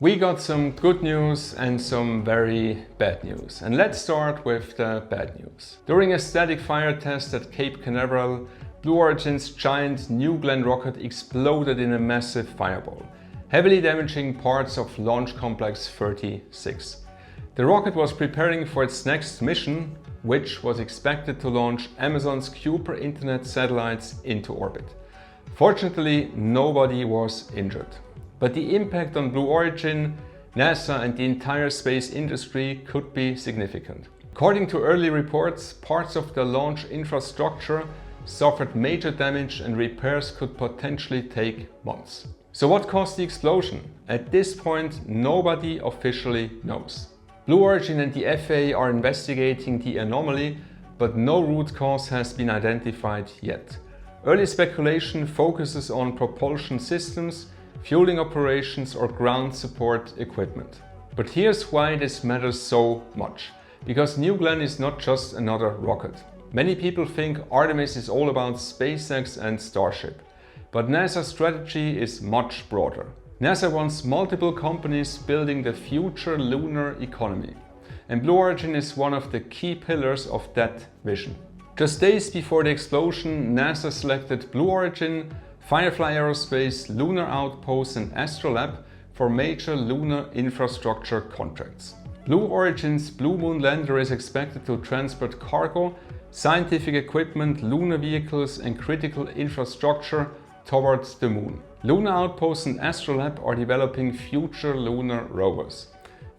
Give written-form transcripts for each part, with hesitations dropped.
We got some good news and some very bad news. And let's start with the bad news. During a static fire test at Cape Canaveral, Blue Origin's giant New Glenn rocket exploded in a massive fireball, heavily damaging parts of Launch Complex 36. The rocket was preparing for its next mission, which was expected to launch Amazon's Kuiper Internet satellites into orbit. Fortunately, nobody was injured. But the impact on Blue Origin, NASA and the entire space industry could be significant. According to early reports, parts of the launch infrastructure suffered major damage and repairs could potentially take months. So what caused the explosion? At this point, nobody officially knows. Blue Origin and the FAA are investigating the anomaly, but no root cause has been identified yet. Early speculation focuses on propulsion systems, fueling operations or ground support equipment. But here's why this matters so much. Because New Glenn is not just another rocket. Many people think Artemis is all about SpaceX and Starship. But NASA's strategy is much broader. NASA wants multiple companies building the future lunar economy. And Blue Origin is one of the key pillars of that vision. Just days before the explosion, NASA selected Blue Origin, Firefly Aerospace, Lunar Outpost and Astrolab for major lunar infrastructure contracts. Blue Origin's Blue Moon lander is expected to transport cargo, scientific equipment, lunar vehicles and critical infrastructure towards the Moon. Lunar Outpost and Astrolab are developing future lunar rovers.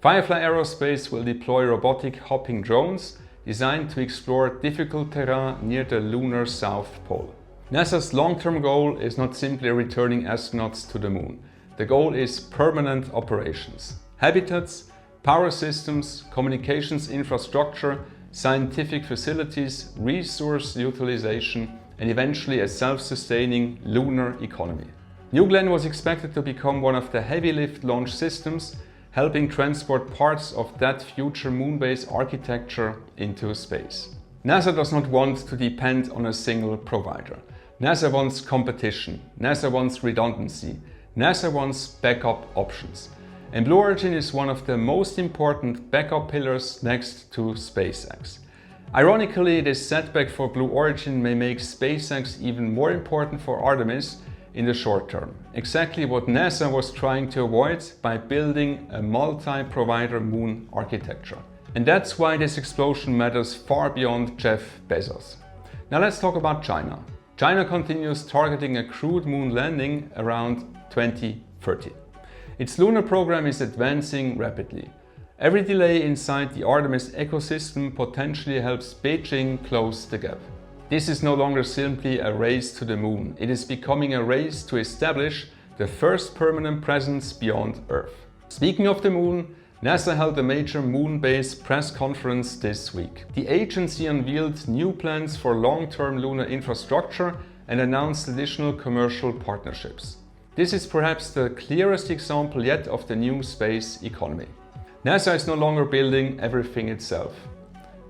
Firefly Aerospace will deploy robotic hopping drones designed to explore difficult terrain near the lunar South Pole. NASA's long-term goal is not simply returning astronauts to the Moon. The goal is permanent operations. Habitats, power systems, communications infrastructure, scientific facilities, resource utilization, and eventually a self-sustaining lunar economy. New Glenn was expected to become one of the heavy-lift launch systems, helping transport parts of that future moon-based architecture into space. NASA does not want to depend on a single provider. NASA wants competition, NASA wants redundancy, NASA wants backup options. And Blue Origin is one of the most important backup pillars next to SpaceX. Ironically, this setback for Blue Origin may make SpaceX even more important for Artemis in the short term. Exactly what NASA was trying to avoid by building a multi-provider moon architecture. And that's why this explosion matters far beyond Jeff Bezos. Now let's talk about China. China continues targeting a crewed moon landing around 2030. Its lunar program is advancing rapidly. Every delay inside the Artemis ecosystem potentially helps Beijing close the gap. This is no longer simply a race to the moon. It is becoming a race to establish the first permanent presence beyond Earth. Speaking of the moon, NASA held a major moon-based press conference this week. The agency unveiled new plans for long-term lunar infrastructure and announced additional commercial partnerships. This is perhaps the clearest example yet of the new space economy. NASA is no longer building everything itself.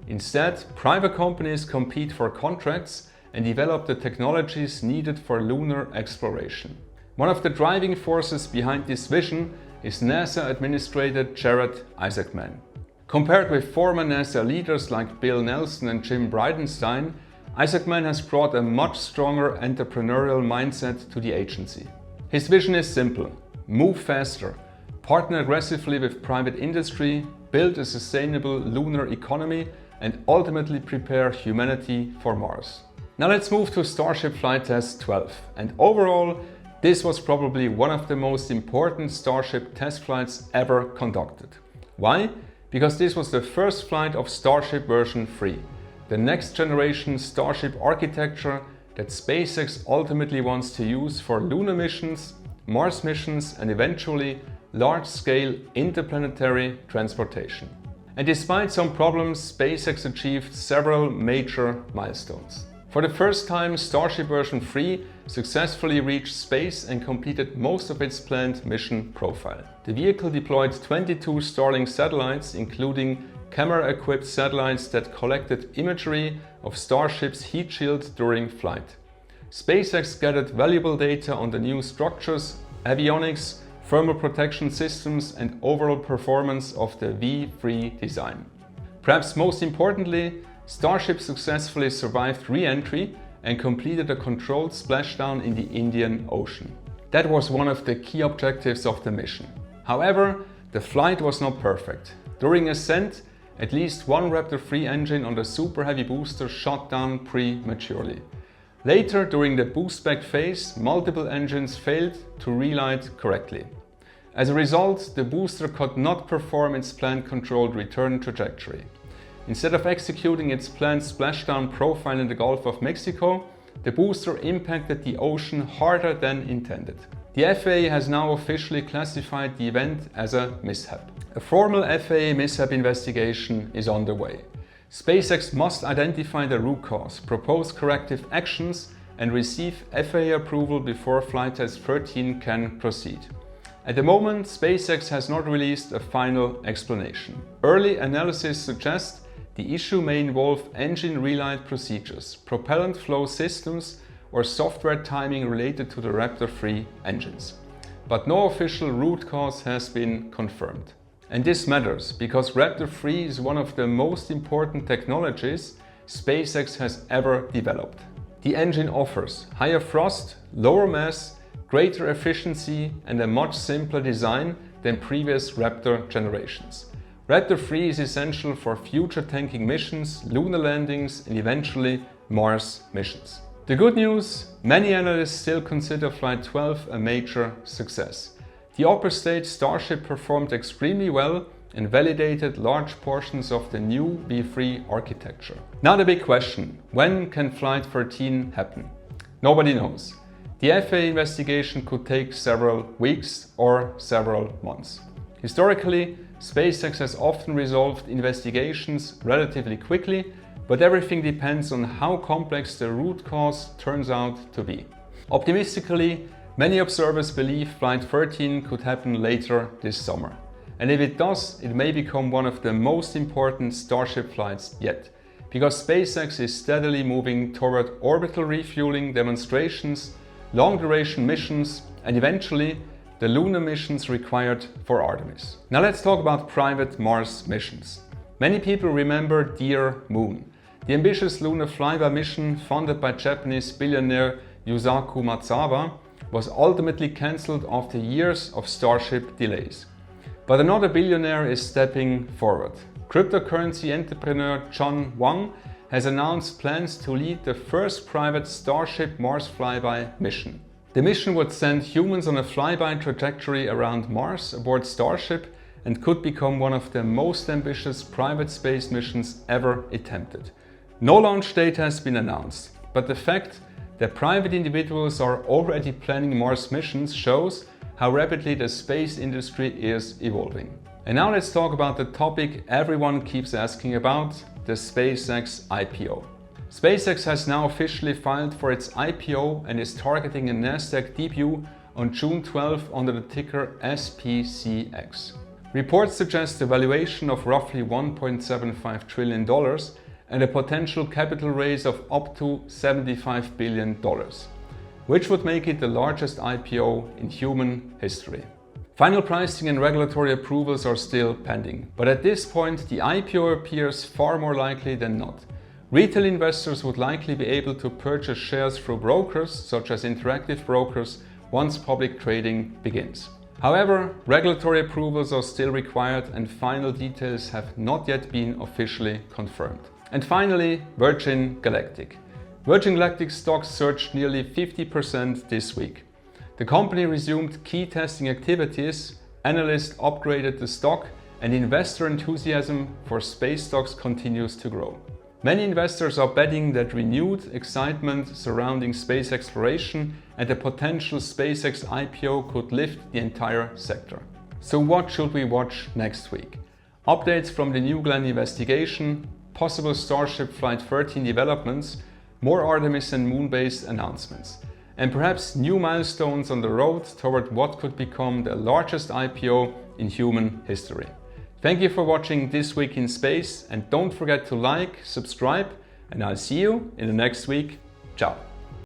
Instead, private companies compete for contracts and develop the technologies needed for lunar exploration. One of the driving forces behind this vision is NASA Administrator Jared Isaacman. Compared with former NASA leaders like Bill Nelson and Jim Bridenstine, Isaacman has brought a much stronger entrepreneurial mindset to the agency. His vision is simple: move faster, partner aggressively with private industry, build a sustainable lunar economy, and ultimately prepare humanity for Mars. Now let's move to Starship Flight Test 12. And overall, this was probably one of the most important Starship test flights ever conducted. Why? Because this was the first flight of Starship version 3, the next generation Starship architecture that SpaceX ultimately wants to use for lunar missions, Mars missions, and eventually large-scale interplanetary transportation. And despite some problems, SpaceX achieved several major milestones. For the first time, Starship version 3 successfully reached space and completed most of its planned mission profile. The vehicle deployed 22 Starlink satellites, including camera-equipped satellites that collected imagery of Starship's heat shield during flight. SpaceX gathered valuable data on the new structures, avionics, thermal protection systems and overall performance of the V3 design. Perhaps most importantly, Starship successfully survived re-entry and completed a controlled splashdown in the Indian Ocean. That was one of the key objectives of the mission. However, the flight was not perfect. During ascent, at least one Raptor 3 engine on the Super Heavy booster shut down prematurely. Later, during the boost back phase, multiple engines failed to relight correctly. As a result, the booster could not perform its planned controlled return trajectory. Instead of executing its planned splashdown profile in the Gulf of Mexico, the booster impacted the ocean harder than intended. The FAA has now officially classified the event as a mishap. A formal FAA mishap investigation is underway. SpaceX must identify the root cause, propose corrective actions, and receive FAA approval before Flight Test 13 can proceed. At the moment, SpaceX has not released a final explanation. Early analysis suggests the issue may involve engine relight procedures, propellant flow systems, or software timing related to the Raptor 3 engines. But no official root cause has been confirmed. And this matters because Raptor 3 is one of the most important technologies SpaceX has ever developed. The engine offers higher thrust, lower mass, greater efficiency, and a much simpler design than previous Raptor generations. Raptor 3 is essential for future tanking missions, lunar landings, and eventually Mars missions. The good news, many analysts still consider Flight 12 a major success. The upper stage Starship performed extremely well and validated large portions of the new V3 architecture. Now the big question, when can Flight 13 happen? Nobody knows. The FAA investigation could take several weeks or several months. Historically, SpaceX has often resolved investigations relatively quickly, but everything depends on how complex the root cause turns out to be. Optimistically, many observers believe Flight 13 could happen later this summer. And if it does, it may become one of the most important Starship flights yet, because SpaceX is steadily moving toward orbital refueling demonstrations, long-duration missions, and eventually the lunar missions required for Artemis. Now let's talk about private Mars missions. Many people remember Dear Moon, the ambitious lunar Flyby mission funded by Japanese billionaire Yusaku Maezawa was ultimately cancelled after years of Starship delays. But another billionaire is stepping forward. Cryptocurrency entrepreneur Chun Wang has announced plans to lead the first private Starship Mars flyby mission. The mission would send humans on a flyby trajectory around Mars aboard Starship and could become one of the most ambitious private space missions ever attempted. No launch date has been announced, but the fact that private individuals are already planning Mars missions shows how rapidly the space industry is evolving. And now let's talk about the topic everyone keeps asking about, the SpaceX IPO. SpaceX has now officially filed for its IPO and is targeting a Nasdaq debut on June 12 under the ticker SPCX. Reports suggest a valuation of roughly $1.75 trillion and a potential capital raise of up to $75 billion, which would make it the largest IPO in human history. Final pricing and regulatory approvals are still pending, but at this point the IPO appears far more likely than not. Retail investors would likely be able to purchase shares through brokers such as Interactive Brokers once public trading begins. However, regulatory approvals are still required and final details have not yet been officially confirmed. And finally, Virgin Galactic. Virgin Galactic stocks surged nearly 50% this week. The company resumed key testing activities, analysts upgraded the stock, and investor enthusiasm for space stocks continues to grow. Many investors are betting that renewed excitement surrounding space exploration and the potential SpaceX IPO could lift the entire sector. So what should we watch next week? Updates from the New Glenn investigation, possible Starship Flight 13 developments, more Artemis and Moon-based announcements, and perhaps new milestones on the road toward what could become the largest IPO in human history. Thank you for watching This Week in Space, and don't forget to like, subscribe, and I'll see you in the next week. Ciao.